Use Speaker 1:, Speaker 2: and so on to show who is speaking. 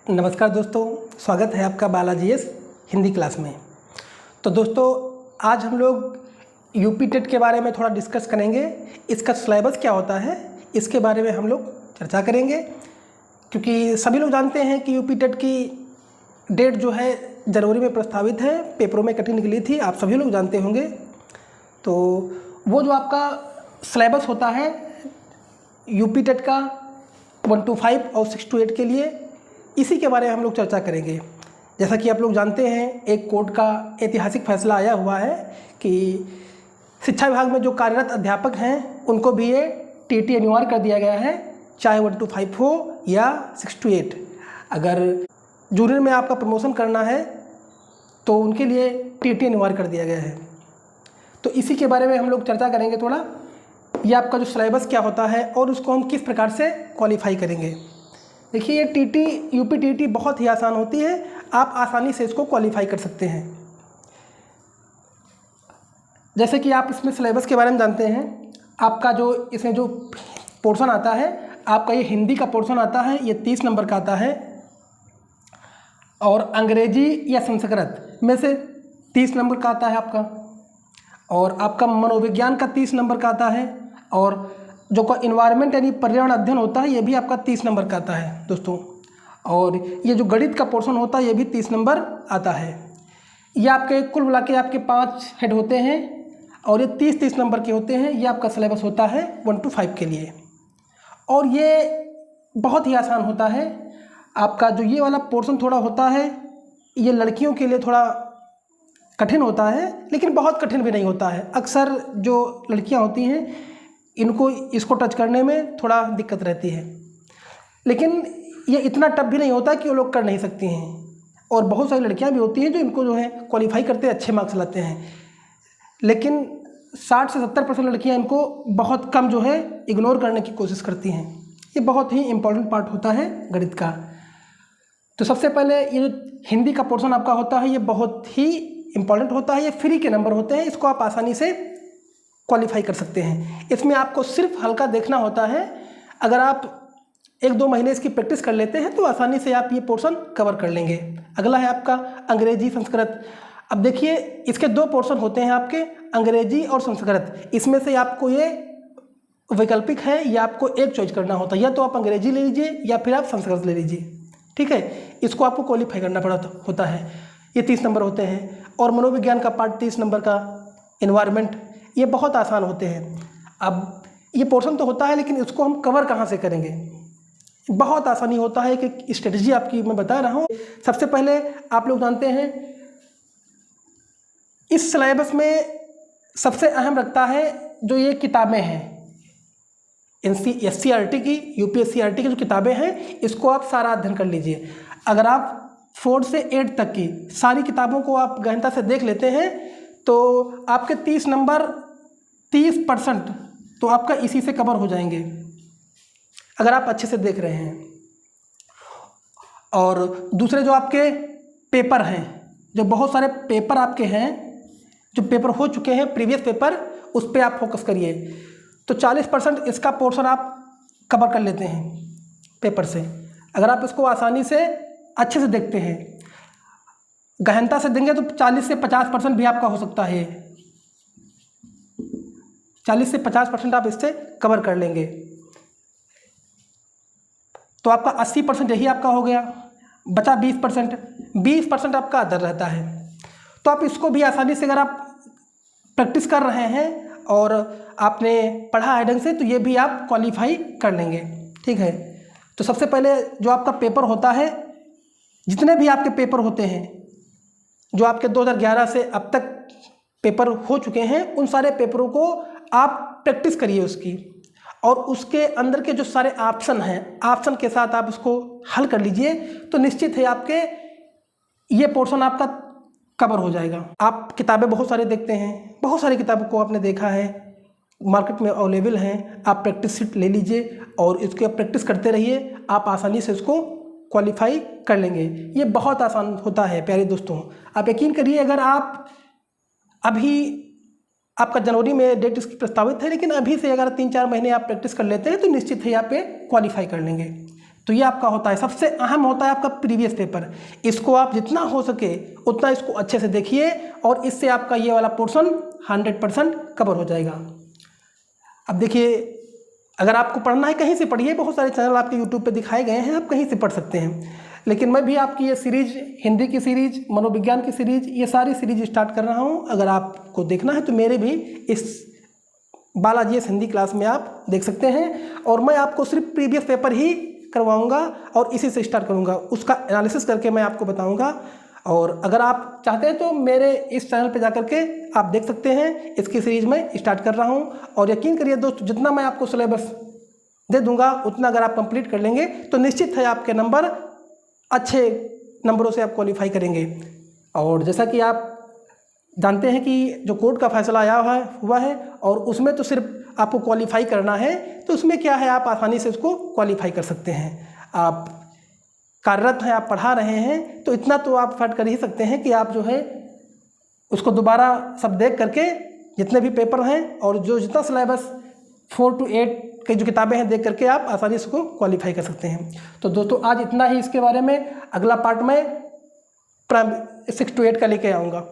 Speaker 1: नमस्कार दोस्तों, स्वागत है आपका बालाजी एस हिंदी क्लास में। तो दोस्तों, आज हम लोग यूपी टेट के बारे में थोड़ा डिस्कस करेंगे। इसका सिलेबस क्या होता है इसके बारे में हम लोग चर्चा करेंगे, क्योंकि सभी लोग जानते हैं कि यूपी टेट की डेट जो है जनवरी में प्रस्तावित है। पेपरों में कटिंग निकली थी, आप सभी लोग जानते होंगे। तो वो जो आपका सिलेबस होता है यूपी टेट का 1 to 5 और 6 to 8 के लिए, इसी के बारे में हम लोग चर्चा करेंगे। जैसा कि आप लोग जानते हैं, एक कोर्ट का ऐतिहासिक फैसला आया हुआ है कि शिक्षा विभाग में जो कार्यरत अध्यापक हैं उनको भी ये टीटी अनिवार्य कर दिया गया है, चाहे 1 to 5 हो या 6 to 8। अगर जूनियर में आपका प्रमोशन करना है तो उनके लिए टीटी अनिवार्य कर दिया गया है। तो इसी के बारे में हम लोग चर्चा करेंगे थोड़ा। ये आपका जो सिलेबस क्या होता है और उसको हम किस प्रकार से क्वालिफाई करेंगे। देखिए, ये टीटी यूपी टीटी बहुत ही आसान होती है, आप आसानी से इसको क्वालिफाई कर सकते हैं। जैसे कि आप इसमें सिलेबस के बारे में जानते हैं, आपका जो इसमें जो पोर्शन आता है, आपका ये हिंदी का पोर्शन आता है, ये 30 नंबर का आता है। और अंग्रेजी या संस्कृत में से 30 नंबर का आता है आपका। और आपका मनोविज्ञान का 30 नंबर का आता है। और जो का इन्वायरमेंट यानी पर्यावरण अध्ययन होता है, ये भी आपका 30 नंबर का आता है दोस्तों। और ये जो गणित का पोर्शन होता है, ये भी 30 नंबर आता है। ये आपके कुल मिला के आपके 5 हेड होते हैं और ये 30-30 नंबर के होते हैं। ये आपका सिलेबस होता है 1 to 5 के लिए। और ये बहुत ही आसान होता है। आपका जो ये वाला पोर्शन थोड़ा होता है, ये लड़कियों के लिए थोड़ा कठिन होता है, लेकिन बहुत कठिन भी नहीं होता है। अक्सर जो लड़कियां होती हैं, इनको इसको टच करने में थोड़ा दिक्कत रहती है, लेकिन ये इतना टफ भी नहीं होता कि वो लोग कर नहीं सकती हैं। और बहुत सारी लड़कियां भी होती हैं जो इनको जो है क्वालिफाई करते अच्छे मार्क्स लाते हैं, लेकिन 60 से 70% लड़कियां इनको बहुत कम जो है इग्नोर करने की कोशिश करती हैं। ये बहुत ही इम्पोर्टेंट पार्ट होता है गणित का। तो सबसे पहले ये जो हिंदी का पोर्शन आपका होता है, ये बहुत ही इम्पोर्टेंट होता है। ये फ्री के नंबर होते हैं, इसको आप आसानी से क्वालिफाई कर सकते हैं। इसमें आपको सिर्फ हल्का देखना होता है। अगर आप 1-2 महीने इसकी प्रैक्टिस कर लेते हैं तो आसानी से आप ये पोर्शन कवर कर लेंगे। अगला है आपका अंग्रेजी संस्कृत। अब देखिए, इसके 2 पोर्शन होते हैं आपके, अंग्रेजी और संस्कृत। इसमें से आपको ये वैकल्पिक है, या आपको एक चॉइस करना होता है, या तो आप अंग्रेजी ले लीजिए या फिर आप संस्कृत ले लीजिए। ठीक है, इसको आपको क्वालिफाई करना होता है। ये 30 नंबर होते हैं। और मनोविज्ञान का पार्ट 30 नंबर का, इन्वायरमेंट, ये बहुत आसान होते हैं। अब ये पोर्शन तो होता है, लेकिन इसको हम कवर कहाँ से करेंगे। बहुत आसानी होता है कि स्ट्रेटजी आपकी मैं बता रहा हूँ। सबसे पहले आप लोग जानते हैं, इस सिलेबस में सबसे अहम रखता है जो ये किताबें हैं SCERT की, UPSC की जो किताबें हैं, इसको आप सारा अध्ययन कर लीजिए। अगर आप 4 से 8 तक की सारी किताबों को आप गहनता से देख लेते हैं तो आपके 30 नंबर 30% तो आपका इसी से कवर हो जाएंगे, अगर आप अच्छे से देख रहे हैं। और दूसरे जो आपके पेपर हैं, जो बहुत सारे पेपर आपके हैं, जो पेपर हो चुके हैं प्रीवियस पेपर, उस पर आप फोकस करिए। तो 40% इसका पोर्शन आप कवर कर लेते हैं पेपर से। अगर आप इसको आसानी से अच्छे से देखते हैं, गहनता से देंगे, तो 40 से 50% भी आपका हो सकता है। 40 से 50% आप इससे कवर कर लेंगे, तो आपका 80% यही आपका हो गया। बचा 20% आपका अदर रहता है। तो आप इसको भी आसानी से, अगर आप प्रैक्टिस कर रहे हैं और आपने पढ़ा है ढंग से, तो ये भी आप क्वालिफाई कर लेंगे। ठीक है, तो सबसे पहले जो आपका पेपर होता है, जितने भी आपके पेपर होते हैं जो आपके 2011 से अब तक पेपर हो चुके हैं, उन सारे पेपरों को आप प्रैक्टिस करिए उसकी। और उसके अंदर के जो सारे ऑप्शन हैं, ऑप्शन के साथ आप उसको हल कर लीजिए, तो निश्चित है आपके ये पोर्शन आपका कवर हो जाएगा। आप किताबें बहुत सारे देखते हैं, बहुत सारी किताबों को आपने देखा है, मार्केट में अवेलेबल हैं। आप प्रैक्टिस शीट ले लीजिए और इसकी आप प्रैक्टिस करते रहिए, आप आसानी से इसको क्वालिफाई कर लेंगे। ये बहुत आसान होता है प्यारे दोस्तों। आप यकीन करिए, अगर आप अभी, आपका जनवरी में डेट इसकी प्रस्तावित है, लेकिन अभी से अगर 3-4 महीने आप प्रैक्टिस कर लेते हैं तो निश्चित है आप पे क्वालिफाई कर लेंगे। तो ये आपका होता है, सबसे अहम होता है आपका प्रीवियस पेपर। इसको आप जितना हो सके उतना इसको अच्छे से देखिए और इससे आपका ये वाला पोर्शन 100% कवर हो जाएगा। अब देखिए, अगर आपको पढ़ना है कहीं से पढ़िए, बहुत सारे चैनल आपके यूट्यूब पे दिखाए गए हैं, आप कहीं से पढ़ सकते हैं। लेकिन मैं भी आपकी ये सीरीज, हिंदी की सीरीज, मनोविज्ञान की सीरीज, ये सारी सीरीज स्टार्ट कर रहा हूँ। अगर आपको देखना है तो मेरे भी इस बालाजी हिंदी क्लास में आप देख सकते हैं। और मैं आपको सिर्फ प्रीवियस पेपर ही करवाऊंगा और इसी से स्टार्ट करूंगा, उसका एनालिसिस करके मैं आपको बताऊंगा। और अगर आप चाहते हैं तो मेरे इस चैनल पे जाकर के आप देख सकते हैं, इसकी सीरीज में स्टार्ट कर रहा हूं। और यकीन करिए दोस्त, जितना मैं आपको सिलेबस दे दूंगा उतना अगर आप कंप्लीट कर लेंगे तो निश्चित है आपके नंबर अच्छे नंबरों से आप क्वालिफाई करेंगे। और जैसा कि आप जानते हैं कि जो कोर्ट का फैसला आया हुआ है और उसमें तो सिर्फ आपको क्वालिफाई करना है, तो उसमें क्या है, आप आसानी से उसको क्वालिफाई कर सकते हैं। आप कार्यरत हैं, आप पढ़ा रहे हैं, तो इतना तो आप फट कर ही सकते हैं कि आप जो है उसको दोबारा सब देख करके जितने भी पेपर हैं और जो जितना सिलेबस 4 to 8 की जो किताबें हैं देख करके आप आसानी से उसको क्वालिफाई कर सकते हैं। तो दोस्तों आज इतना ही इसके बारे में। अगला पार्ट में 6 to 8 का लेके आऊँगा।